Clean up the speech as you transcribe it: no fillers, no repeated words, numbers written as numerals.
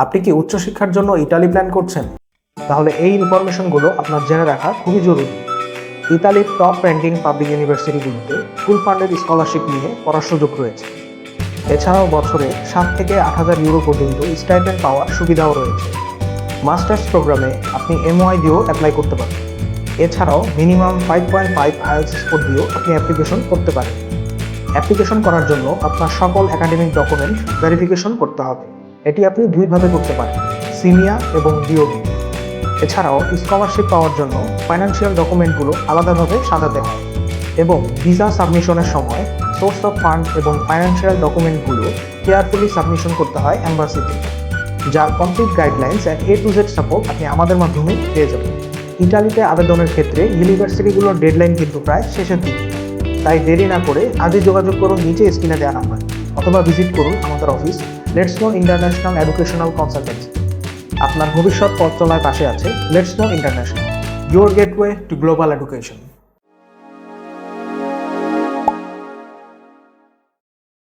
আপনি কি উচ্চশিক্ষার জন্য ইতালি প্ল্যান করছেন? তাহলে এই ইনফরমেশনগুলো আপনার জেনে রাখা খুবই জরুরি। ইতালির টপ র্যাঙ্কিং পাবলিক ইউনিভার্সিটিগুলোতে ফুল ফান্ডেড স্কলারশিপ নিয়ে পড়ার সুযোগ রয়েছে। এছাড়াও বছরে 7 থেকে 8,000 ইউরো পর্যন্ত স্টাইপেন্ড পাওয়ার সুবিধাও রয়েছে। মাস্টার্স প্রোগ্রামে আপনি MY দিয়েও অ্যাপ্লাই করতে পারেন। এছাড়াও মিনিমাম 5.5 IELTS স্কোর দিয়েও আপনি অ্যাপ্লিকেশন করতে পারেন। অ্যাপ্লিকেশন করার জন্য আপনার সকল একাডেমিক ডকুমেন্ট ভেরিফিকেশন করতে হবে। এটি আপনি দুইভাবে করতে পারেন, সিমিয়া এবং ডিওবি। এছাড়াও স্কলারশিপ পাওয়ার জন্য ফাইন্যান্সিয়াল ডকুমেন্টগুলো আলাদাভাবে সাজাতে হয় এবং ভিসা সাবমিশনের সময় সোর্স অফ ফান্ড এবং ফাইন্যান্সিয়াল ডকুমেন্টগুলো কেয়ারফুলি সাবমিশন করতে হয় অ্যাম্বাসিতে, যার complete guidelines and A to Z support আপনি আমাদের মাধ্যমে পেয়ে যাবেন। ইতালিতে আবেদনের ক্ষেত্রে ইউনিভার্সিটিগুলোর ডেডলাইন কিন্তু প্রায় শেষের দিকে, তাই দেরি না করে আজই যোগাযোগ করুন নিচে স্ক্রিনে দেওয়া নাম্বার, অথবা ভিজিট করুন আমাদের office let's know international educational consultancy. আপনার ভবিষ্যৎ পথ চলার পাশে আছে let's know international, your gateway to global education.